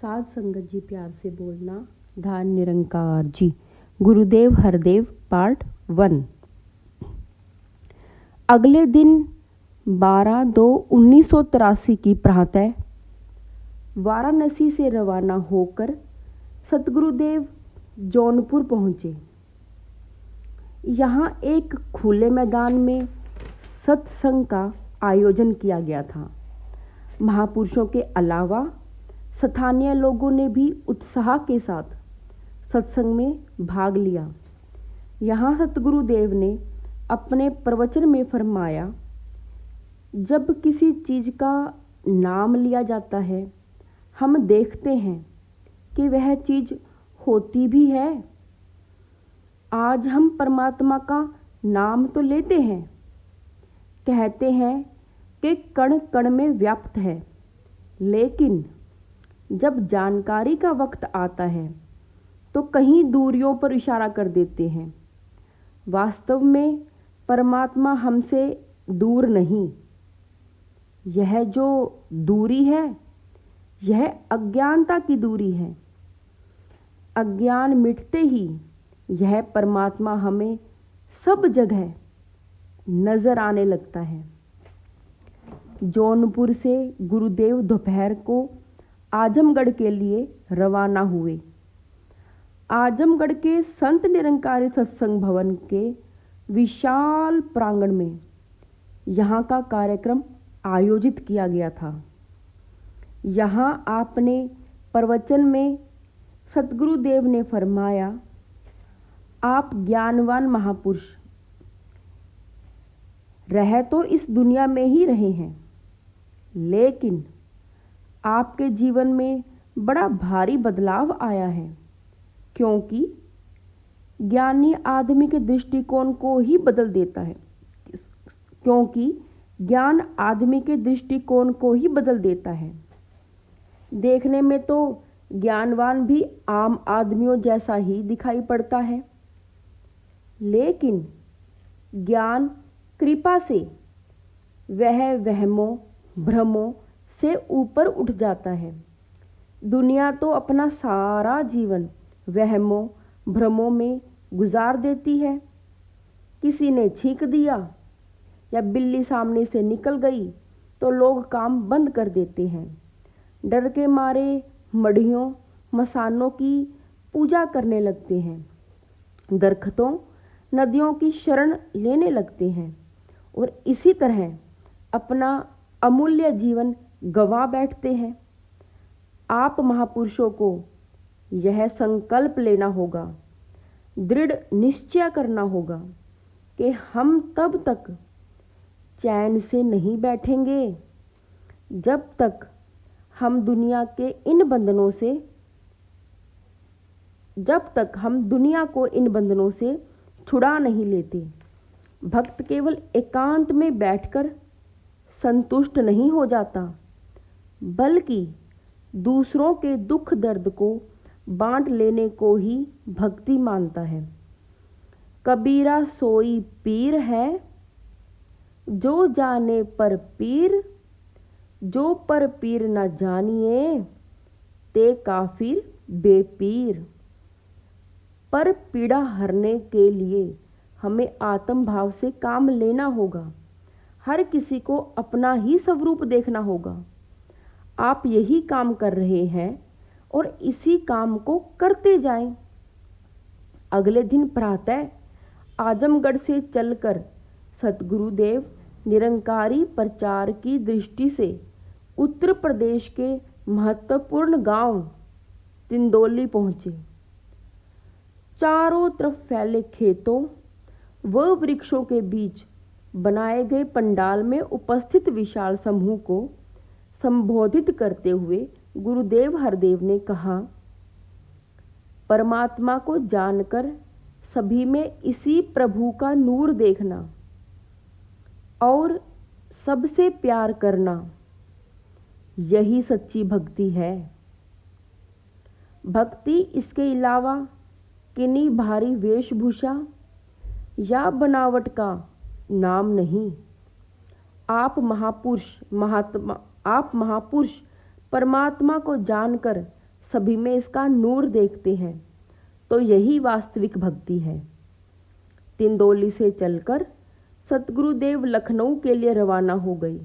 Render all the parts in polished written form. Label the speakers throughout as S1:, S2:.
S1: साध संगत जी, प्यार से बोलना। ध्यान निरंकार जी। गुरुदेव हरदेव पार्ट 1। अगले दिन 12/2/1983 की प्रातः वाराणसी से रवाना होकर सतगुरुदेव जौनपुर पहुँचे। यहाँ एक खुले मैदान में सत्संग का आयोजन किया गया था। महापुरुषों के अलावा स्थानीय लोगों ने भी उत्साह के साथ सत्संग में भाग लिया। यहाँ सतगुरुदेव ने अपने प्रवचन में फरमाया, जब किसी चीज़ का नाम लिया जाता है हम देखते हैं कि वह चीज़ होती भी है। आज हम परमात्मा का नाम तो लेते हैं, कहते हैं कि कण कण में व्याप्त है, लेकिन जब जानकारी का वक्त आता है तो कहीं दूरियों पर इशारा कर देते हैं। वास्तव में परमात्मा हमसे दूर नहीं। यह जो दूरी है यह अज्ञानता की दूरी है। अज्ञान मिटते ही यह परमात्मा हमें सब जगह नजर आने लगता है। जौनपुर से गुरुदेव दोपहर को आजमगढ़ के लिए रवाना हुए। आजमगढ़ के संत निरंकारी सत्संग भवन के विशाल प्रांगण में यहाँ का कार्यक्रम आयोजित किया गया था। यहाँ आपने प्रवचन में सतगुरुदेव ने फरमाया, आप ज्ञानवान महापुरुष रह तो इस दुनिया में ही रहे हैं, लेकिन आपके जीवन में बड़ा भारी बदलाव आया है, क्योंकि ज्ञानी आदमी के दृष्टिकोण को ही बदल देता है। क्योंकि ज्ञान आदमी के दृष्टिकोण को ही बदल देता है। देखने में तो ज्ञानवान भी आम आदमियों जैसा ही दिखाई पड़ता है, लेकिन ज्ञान कृपा से वह वहमों भ्रमों से ऊपर उठ जाता है। दुनिया तो अपना सारा जीवन वहमों भ्रमों में गुजार देती है। किसी ने छींक दिया या बिल्ली सामने से निकल गई तो लोग काम बंद कर देते हैं। डर के मारे मढ़ियों मसानों की पूजा करने लगते हैं। दरख्तों नदियों की शरण लेने लगते हैं और इसी तरह अपना अमूल्य जीवन गंवा बैठते हैं। आप महापुरुषों को यह संकल्प लेना होगा, दृढ़ निश्चय करना होगा कि हम तब तक चैन से नहीं बैठेंगे जब तक हम दुनिया को इन बंधनों से छुड़ा नहीं लेते। भक्त केवल एकांत में बैठकर संतुष्ट नहीं हो जाता, बल्कि दूसरों के दुख दर्द को बांट लेने को ही भक्ति मानता है। कबीरा सोई पीर है, जो जाने पर पीर, जो पर पीर न जानिए, ते काफिर बेपीर। पर पीड़ा हरने के लिए हमें आत्म भाव से काम लेना होगा। हर किसी को अपना ही स्वरूप देखना होगा। आप यही काम कर रहे हैं और इसी काम को करते जाएं। अगले दिन प्रातः आजमगढ़ से चलकर सतगुरुदेव निरंकारी प्रचार की दृष्टि से उत्तर प्रदेश के महत्वपूर्ण गांव तिंदौली पहुँचे। चारों तरफ फैले खेतों व वृक्षों के बीच बनाए गए पंडाल में उपस्थित विशाल समूह को संबोधित करते हुए गुरुदेव हरदेव ने कहा, परमात्मा को जानकर सभी में इसी प्रभु का नूर देखना और सबसे प्यार करना, यही सच्ची भक्ति है। भक्ति इसके अलावा किन्हीं भारी वेशभूषा या बनावट का नाम नहीं। आप महापुरुष परमात्मा को जानकर सभी में इसका नूर देखते हैं तो यही वास्तविक भक्ति है। तिंदोली से चलकर सतगुरुदेव लखनऊ के लिए रवाना हो गई।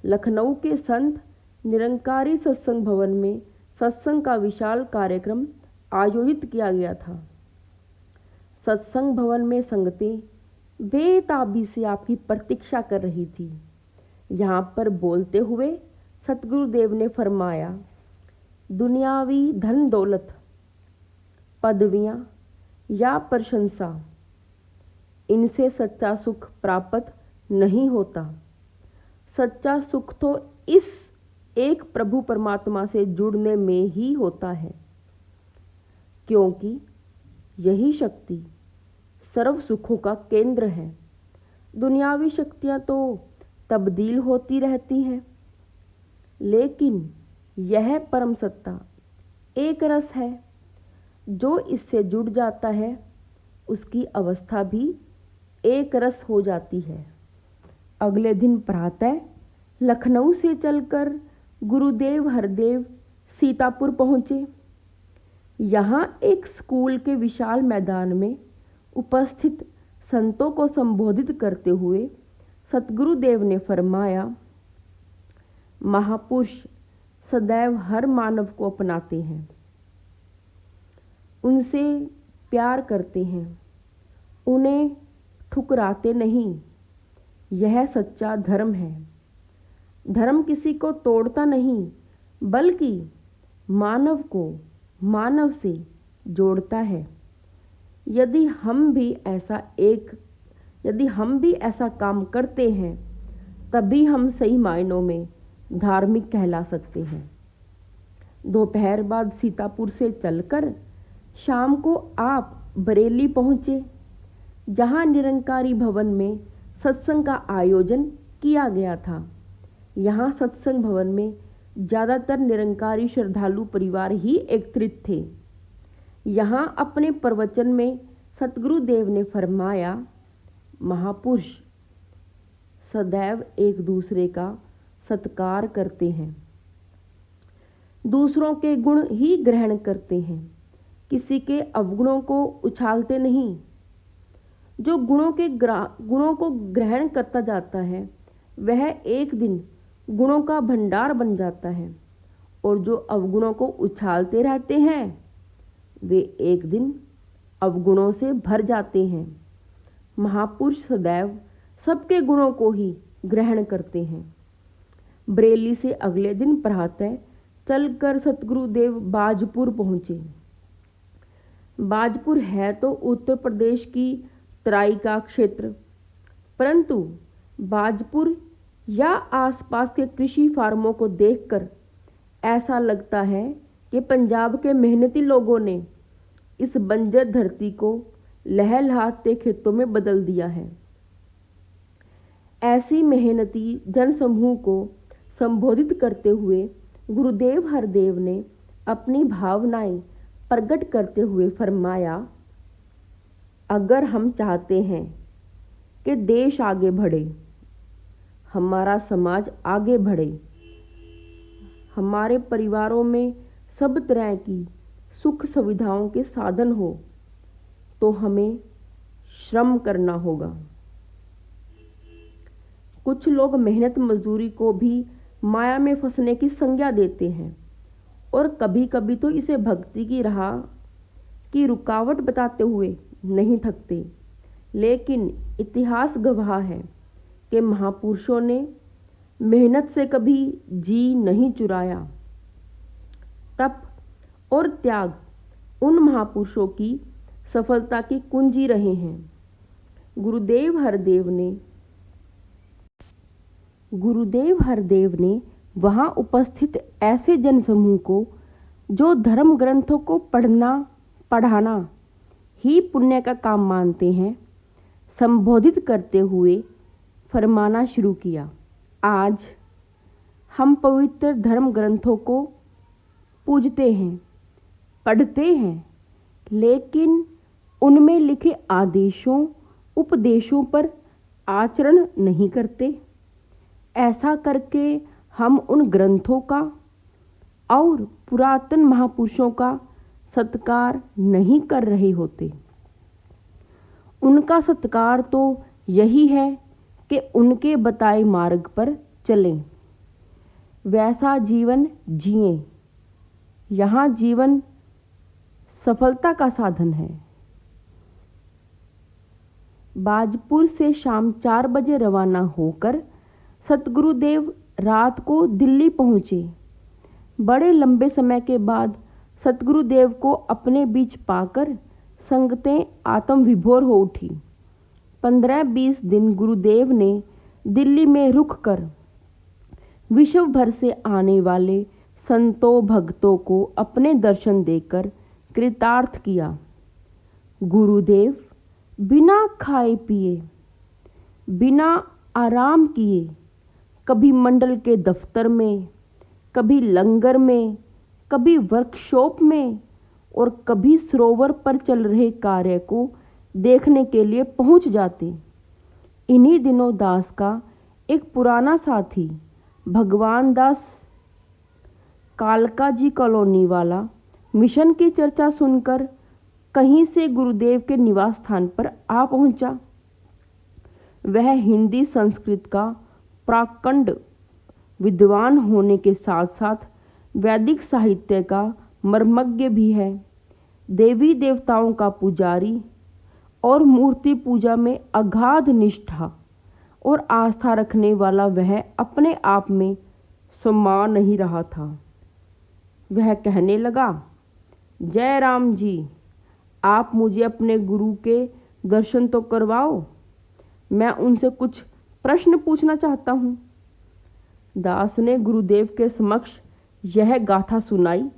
S1: लखनऊ के संत निरंकारी सत्संग भवन में सत्संग का विशाल कार्यक्रम आयोजित किया गया था। सत्संग भवन में संगतें बेताबी से आपकी प्रतीक्षा कर रही थी। यहाँ पर बोलते हुए सतगुरुदेव ने फरमाया, दुनियावी धन दौलत, पदवियाँ या प्रशंसा, इनसे सच्चा सुख प्राप्त नहीं होता। सच्चा सुख तो इस एक प्रभु परमात्मा से जुड़ने में ही होता है, क्योंकि यही शक्ति सर्व सुखों का केंद्र है। दुनियावी शक्तियाँ तो तब्दील होती रहती हैं, लेकिन यह परम सत्ता एक रस है। जो इससे जुड़ जाता है उसकी अवस्था भी एक रस हो जाती है। अगले दिन प्रातः लखनऊ से चलकर गुरुदेव हरदेव सीतापुर पहुँचे। यहाँ एक स्कूल के विशाल मैदान में उपस्थित संतों को संबोधित करते हुए सतगुरुदेव ने फरमाया, महापुरुष सदैव हर मानव को अपनाते हैं, उनसे प्यार करते हैं, उन्हें ठुकराते नहीं। यह सच्चा धर्म है। धर्म किसी को तोड़ता नहीं, बल्कि मानव को मानव से जोड़ता है। यदि हम भी ऐसा काम करते हैं, तभी हम सही मायनों में धार्मिक कहला सकते हैं। दोपहर बाद सीतापुर से चलकर शाम को आप बरेली पहुँचे, जहाँ निरंकारी भवन में सत्संग का आयोजन किया गया था। यहाँ सत्संग भवन में ज़्यादातर निरंकारी श्रद्धालु परिवार ही एकत्रित थे। यहाँ अपने प्रवचन में सतगुरुदेव ने फरमाया, महापुरुष सदैव एक दूसरे का सत्कार करते हैं, दूसरों के गुण ही ग्रहण करते हैं, किसी के अवगुणों को उछालते नहीं। जो गुणों को ग्रहण करता जाता है वह एक दिन गुणों का भंडार बन जाता है, और जो अवगुणों को उछालते रहते हैं वे एक दिन अवगुणों से भर जाते हैं। महापुरुष सदैव सबके गुणों को ही ग्रहण करते हैं। बरेली से अगले दिन प्रातः चलकर सतगुरुदेव बाजपुर पहुँचे। बाजपुर है तो उत्तर प्रदेश की तराई का क्षेत्र, परंतु बाजपुर या आसपास के कृषि फार्मों को देखकर ऐसा लगता है कि पंजाब के मेहनती लोगों ने इस बंजर धरती को लहलहाते खेतों में बदल दिया है। ऐसी मेहनती जनसमूह को संबोधित करते हुए गुरुदेव हरदेव ने अपनी भावनाएं प्रकट करते हुए फरमाया, अगर हम चाहते हैं कि देश आगे बढ़े, हमारा समाज आगे बढ़े, हमारे परिवारों में सब तरह की सुख सुविधाओं के साधन हो, तो हमें श्रम करना होगा। कुछ लोग मेहनत मजदूरी को भी माया में फंसने की संज्ञा देते हैं और कभी कभी तो इसे भक्ति की राह की रुकावट बताते हुए नहीं थकते। लेकिन इतिहास गवाह है कि महापुरुषों ने मेहनत से कभी जी नहीं चुराया। तप और त्याग उन महापुरुषों की सफलता की कुंजी रहे हैं। गुरुदेव हरदेव ने वहाँ उपस्थित ऐसे जनसमूह को, जो धर्म ग्रंथों को पढ़ाना ही पुण्य का काम मानते हैं, संबोधित करते हुए फरमाना शुरू किया, आज हम पवित्र धर्म ग्रंथों को पूजते हैं, पढ़ते हैं, लेकिन उनमें लिखे आदेशों उपदेशों पर आचरण नहीं करते। ऐसा करके हम उन ग्रंथों का और पुरातन महापुरुषों का सत्कार नहीं कर रहे होते। उनका सत्कार तो यही है कि उनके बताए मार्ग पर चलें, वैसा जीवन जिएं। यहाँ जीवन सफलता का साधन है। बाजपुर से शाम 4 बजे रवाना होकर सतगुरुदेव रात को दिल्ली पहुँचे। बड़े लंबे समय के बाद सतगुरुदेव को अपने बीच पाकर संगतें आत्म विभोर हो उठी। 15-20 दिन गुरुदेव ने दिल्ली में रुक कर विश्व भर से आने वाले संतों भक्तों को अपने दर्शन देकर कृतार्थ किया। गुरुदेव बिना खाए पिए, बिना आराम किए, कभी मंडल के दफ्तर में, कभी लंगर में, कभी वर्कशॉप में और कभी सरोवर पर चल रहे कार्य को देखने के लिए पहुंच जाते। इन्हीं दिनों दास का एक पुराना साथी भगवान दास कालका जी कॉलोनी वाला मिशन की चर्चा सुनकर कहीं से गुरुदेव के निवास स्थान पर आ पहुंचा। वह हिंदी संस्कृत का प्राकंड विद्वान होने के साथ साथ वैदिक साहित्य का मर्मज्ञ भी है। देवी देवताओं का पुजारी और मूर्ति पूजा में अगाध निष्ठा और आस्था रखने वाला वह अपने आप में समा नहीं रहा था। वह कहने लगा, जय राम जी, आप मुझे अपने गुरु के दर्शन तो करवाओ, मैं उनसे कुछ प्रश्न पूछना चाहता हूँ। दास ने गुरुदेव के समक्ष यह गाथा सुनाई।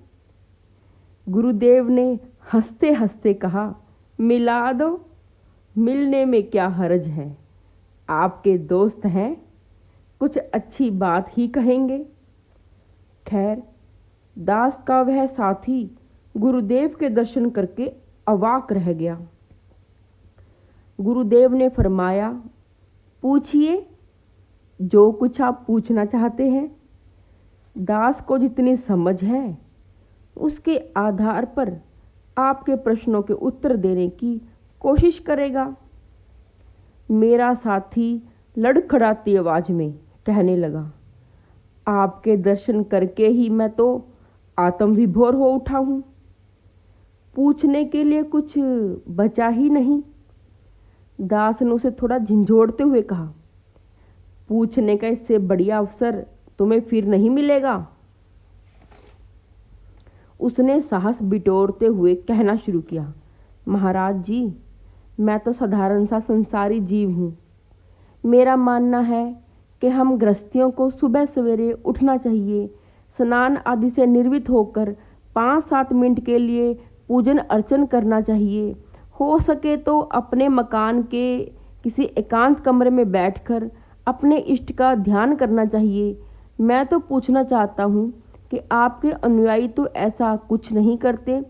S1: गुरुदेव ने हंसते हंसते कहा, मिला दो, मिलने में क्या हर्ज है, आपके दोस्त हैं, कुछ अच्छी बात ही कहेंगे। खैर, दास का वह साथी गुरुदेव के दर्शन करके अवाक रह गया। गुरुदेव ने फरमाया, पूछिए जो कुछ आप पूछना चाहते हैं। दास को जितनी समझ है उसके आधार पर आपके प्रश्नों के उत्तर देने की कोशिश करेगा। मेरा साथी लड़खड़ाती आवाज में कहने लगा, आपके दर्शन करके ही मैं तो आत्म विभोर हो उठा हूँ, पूछने के लिए कुछ बचा ही नहीं। दास ने उसे थोड़ा झंझोड़ते हुए कहा, पूछने का इससे बढ़िया अवसर तुम्हें फिर नहीं मिलेगा। उसने साहस बिटोरते हुए कहना शुरू किया, महाराज जी, मैं तो साधारण सा संसारी जीव हूँ। मेरा मानना है कि हम गृहस्थियों को सुबह सवेरे उठना चाहिए, स्नान आदि से निर्वित होकर 5-7 मिनट के लिए पूजन अर्चन करना चाहिए। हो सके तो अपने मकान के किसी एकांत कमरे में बैठकर अपने इष्ट का ध्यान करना चाहिए। मैं तो पूछना चाहता हूँ कि आपके अनुयायी तो ऐसा कुछ नहीं करते,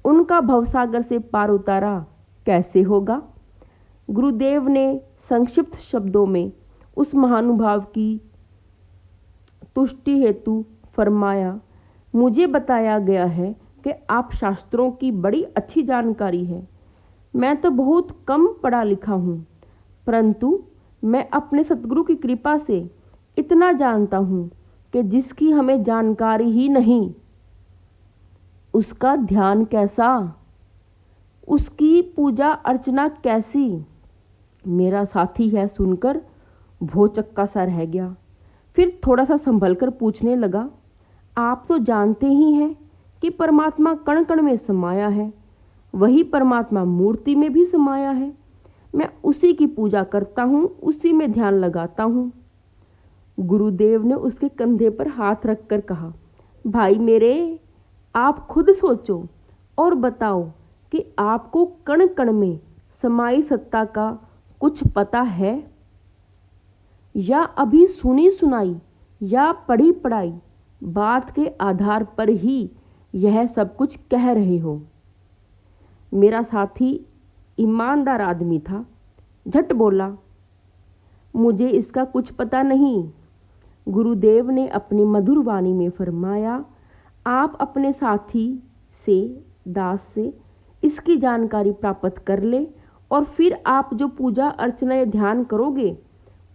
S1: उनका भवसागर से पार उतारा कैसे होगा? गुरुदेव ने संक्षिप्त शब्दों में उस महानुभाव की तुष्टि हेतु फरमाया, मुझे बताया गया है कि आप शास्त्रों की बड़ी अच्छी जानकारी है। मैं तो बहुत कम पढ़ा लिखा हूँ, परंतु मैं अपने सतगुरु की कृपा से इतना जानता हूँ कि जिसकी हमें जानकारी ही नहीं, उसका ध्यान कैसा, उसकी पूजा अर्चना कैसी। मेरा साथी है सुनकर भौचक्का सा रह गया। फिर थोड़ा सा संभल कर पूछने लगा, आप तो जानते ही हैं कि परमात्मा कण कण में समाया है, वही परमात्मा मूर्ति में भी समाया है। मैं उसी की पूजा करता हूँ, उसी में ध्यान लगाता हूँ। गुरुदेव ने उसके कंधे पर हाथ रखकर कहा, भाई मेरे, आप खुद सोचो और बताओ कि आपको कण कण में समाई सत्ता का कुछ पता है, या अभी सुनी सुनाई या पढ़ी पढ़ाई बात के आधार पर ही यह सब कुछ कह रहे हो। मेरा साथी ईमानदार आदमी था, झट बोला, मुझे इसका कुछ पता नहीं। गुरुदेव ने अपनी मधुर वाणी में फरमाया, आप अपने साथी से, दास से इसकी जानकारी प्राप्त कर ले और फिर आप जो पूजा अर्चना या ध्यान करोगे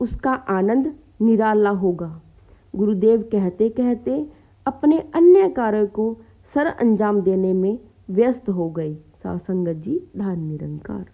S1: उसका आनंद निराला होगा। गुरुदेव कहते कहते अपने अन्य कार्य को सर अंजाम देने में व्यस्त हो गए। सासंगत जी, धन निरंकार।